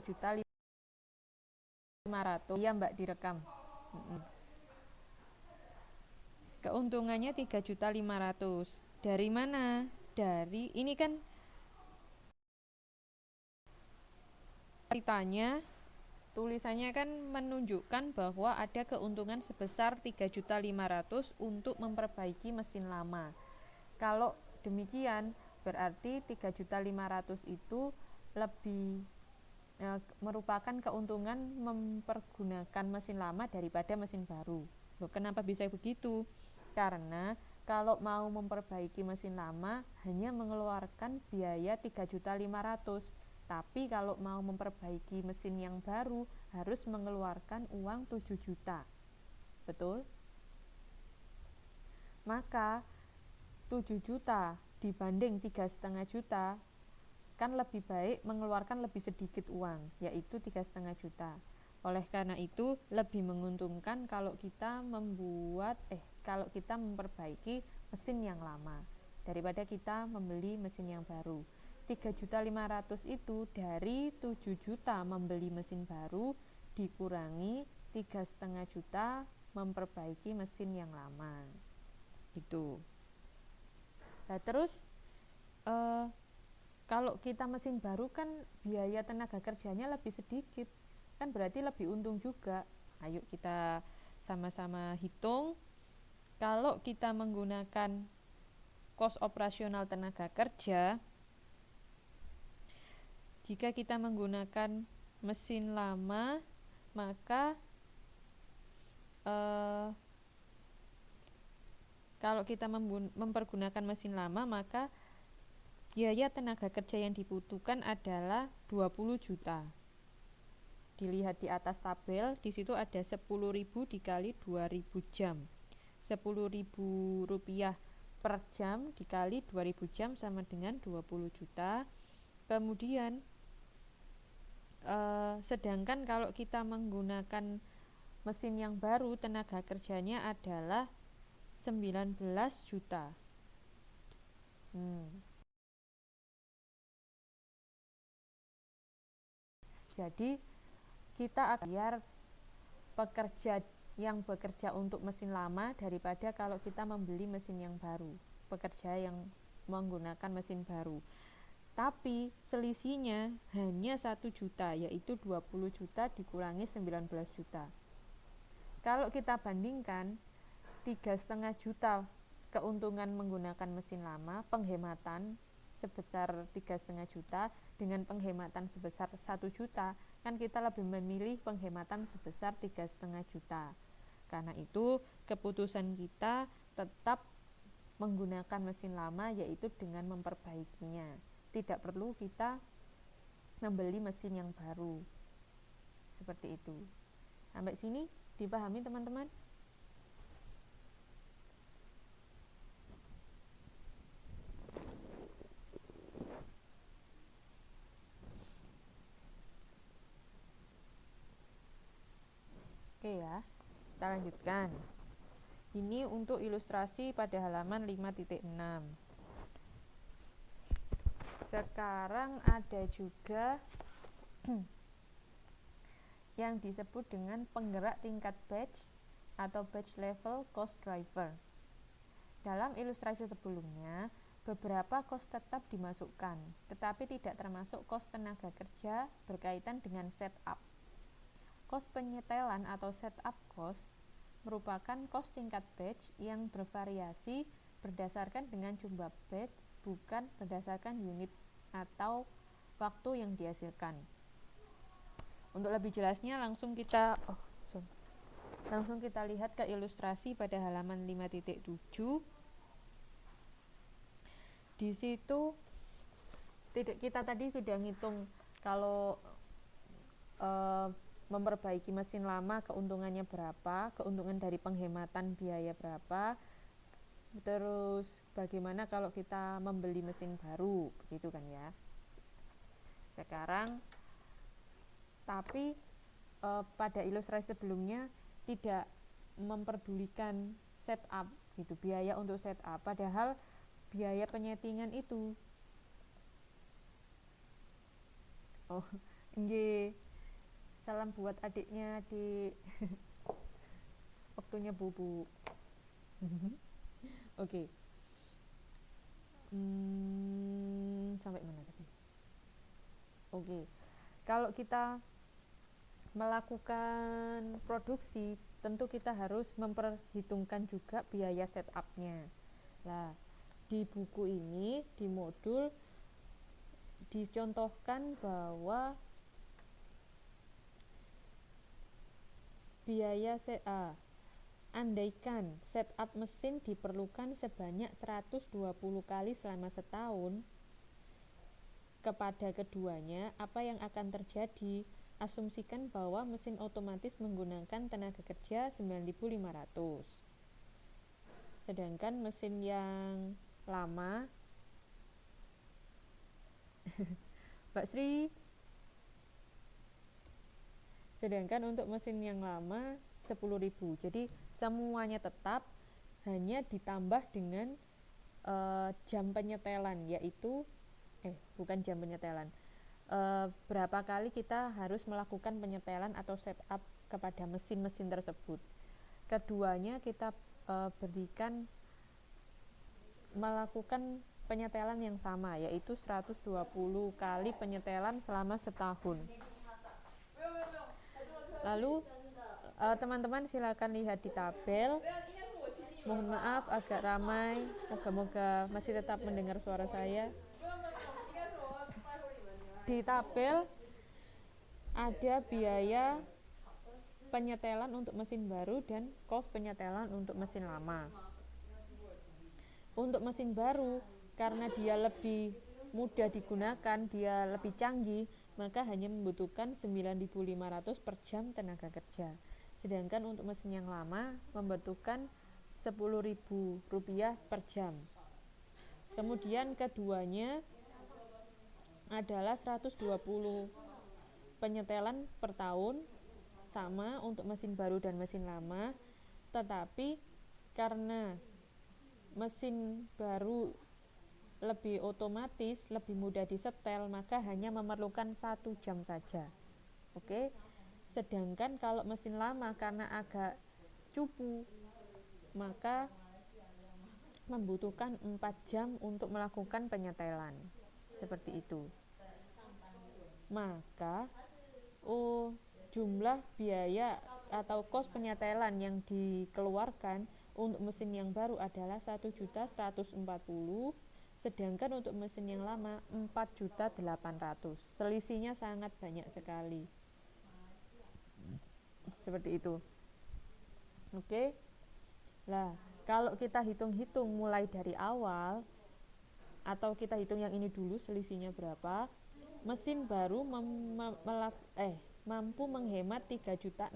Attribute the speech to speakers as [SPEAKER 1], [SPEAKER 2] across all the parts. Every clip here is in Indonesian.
[SPEAKER 1] 3.500.000. Iya Mbak, direkam. Keuntungannya 3.500.000. Dari mana? Dari ini kan ceritanya, tulisannya kan menunjukkan bahwa ada keuntungan sebesar 3.500.000 untuk memperbaiki mesin lama. Kalau demikian berarti 3.500.000 itu lebih merupakan keuntungan mempergunakan mesin lama daripada mesin baru. Loh, kenapa bisa begitu? Karena kalau mau memperbaiki mesin lama hanya mengeluarkan biaya 3.500.000, tapi kalau mau memperbaiki mesin yang baru harus mengeluarkan uang 7 juta. Betul? Maka 7 juta dibanding 3,5 juta kan lebih baik mengeluarkan lebih sedikit uang, yaitu 3,5 juta. Oleh karena itu lebih menguntungkan kalau kita memperbaiki mesin yang lama daripada kita membeli mesin yang baru. 3.500.000 itu dari 7 juta membeli mesin baru dikurangi 3,5 juta memperbaiki mesin yang lama. Gitu. Nah, terus kalau kita mesin baru kan biaya tenaga kerjanya lebih sedikit, kan berarti lebih untung juga. Ayo kita sama-sama hitung. Kalau kita menggunakan kos operasional tenaga kerja, jika kita menggunakan mesin lama, maka kalau kita mempergunakan mesin lama, maka biaya tenaga kerja yang dibutuhkan adalah 20 juta. Dilihat di atas tabel, di situ ada 10.000 dikali 2.000 jam. 10.000 rupiah per jam dikali 2.000 jam sama dengan 20 juta. Kemudian sedangkan kalau kita menggunakan mesin yang baru, tenaga kerjanya adalah 19 juta. Jadi kita akan biar pekerja yang bekerja untuk mesin lama daripada kalau kita membeli mesin yang baru, pekerja yang menggunakan mesin baru. Tapi selisihnya hanya 1 juta, yaitu 20 juta dikurangi 19 juta. Kalau kita bandingkan 3,5 juta keuntungan menggunakan mesin lama, penghematan sebesar 3,5 juta dengan penghematan sebesar 1 juta, kan kita lebih memilih penghematan sebesar 3,5 juta. Karena itu keputusan kita tetap menggunakan mesin lama, yaitu dengan memperbaikinya. Tidak perlu kita membeli mesin yang baru. Seperti itu. Sampai sini dipahami teman-teman? Oke ya, kita lanjutkan. Ini untuk ilustrasi pada halaman 5.6. Sekarang ada juga yang disebut dengan penggerak tingkat batch atau batch level cost driver. Dalam ilustrasi sebelumnya, beberapa cost tetap dimasukkan, tetapi tidak termasuk cost tenaga kerja berkaitan dengan setup. Cost penyetelan atau setup cost merupakan cost tingkat batch yang bervariasi berdasarkan dengan jumlah batch, bukan berdasarkan unit atau waktu yang dihasilkan. Untuk lebih jelasnya langsung kita lihat ke ilustrasi pada halaman 5.7. Di situ kita tadi sudah ngitung kalau memperbaiki mesin lama keuntungannya berapa, keuntungan dari penghematan biaya berapa, terus bagaimana kalau kita membeli mesin baru, begitu kan ya. Sekarang tapi pada ilustrasi sebelumnya tidak memperdulikan setup gitu, biaya untuk setup, padahal biaya penyetingan itu Nggih. Salam buat adiknya di waktunya bubuk. Oke. Sampai mana tadi? Oke. Kalau kita melakukan produksi, tentu kita harus memperhitungkan juga biaya setup-nya. Nah, di buku ini, di modul dicontohkan bahwa biaya andaikan setup mesin diperlukan sebanyak 120 kali selama setahun kepada keduanya, apa yang akan terjadi? Asumsikan bahwa mesin otomatis menggunakan tenaga kerja 9.500. Sedangkan mesin yang lama Mbak Sri. Sedangkan untuk mesin yang lama 10.000. Jadi semuanya tetap, hanya ditambah dengan jam penyetelan, yaitu bukan jam penyetelan. Berapa kali kita harus melakukan penyetelan atau setup kepada mesin-mesin tersebut. Keduanya kita berikan melakukan penyetelan yang sama, yaitu 120 kali penyetelan selama setahun. Lalu teman-teman silakan lihat di tabel. Mohon maaf agak ramai, moga-moga masih tetap mendengar suara saya. Di tabel ada biaya penyetelan untuk mesin baru dan kos penyetelan untuk mesin lama. Untuk mesin baru, karena dia lebih mudah digunakan, dia lebih canggih, maka hanya membutuhkan 9.500 per jam tenaga kerja. Sedangkan untuk mesin yang lama membutuhkan Rp10.000 per jam. Kemudian keduanya adalah 120 penyetelan per tahun, sama untuk mesin baru dan mesin lama, tetapi karena mesin baru lebih otomatis, lebih mudah disetel, maka hanya memerlukan 1 jam saja. Oke. Sedangkan kalau mesin lama karena agak cupu, maka membutuhkan 4 jam untuk melakukan penyetelan. Seperti itu. Maka jumlah biaya atau kos penyetelan yang dikeluarkan untuk mesin yang baru adalah 1.140.000, sedangkan untuk mesin yang lama 4.800.000. Selisihnya sangat banyak sekali. Seperti itu. Oke. Nah, kalau kita hitung-hitung mulai dari awal, atau kita hitung yang ini dulu selisihnya berapa, mesin baru mampu menghemat 3.660.000.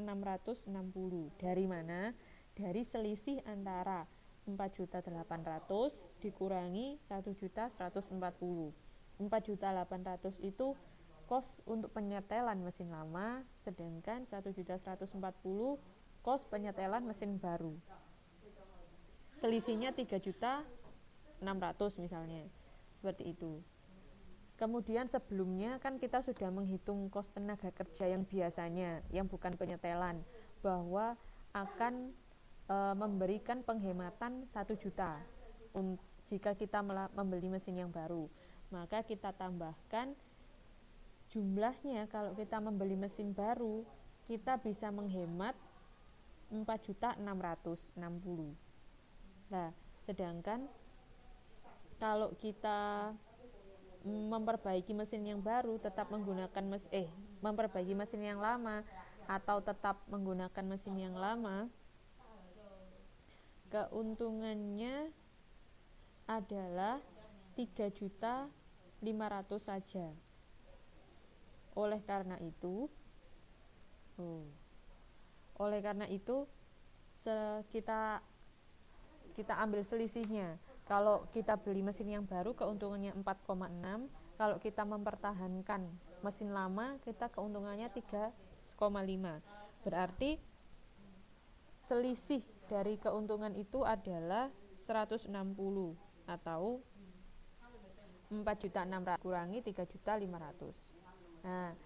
[SPEAKER 1] Dari mana? Dari selisih antara 4.800.000 dikurangi 1.140.000. 4.800.000 itu kos untuk penyetelan mesin lama, sedangkan 1.140.000 kos penyetelan mesin baru. Selisihnya 3.600.000 misalnya. Seperti itu. Kemudian sebelumnya kan kita sudah menghitung kos tenaga kerja yang biasanya, yang bukan penyetelan, bahwa akan memberikan penghematan 1 juta jika kita membeli mesin yang baru. Maka kita tambahkan jumlahnya, kalau kita membeli mesin baru, kita bisa menghemat 4.660.000. Nah, sedangkan kalau kita memperbaiki mesin yang baru tetap menggunakan memperbaiki mesin yang lama atau tetap menggunakan mesin yang lama, keuntungannya adalah 3.500.000 saja. Oleh karena itu kita ambil selisihnya. Kalau kita beli mesin yang baru keuntungannya 4,6, kalau kita mempertahankan mesin lama kita keuntungannya 3,5. Berarti selisih dari keuntungan itu adalah 160 atau 4.600 kurangi 3.500. Nah,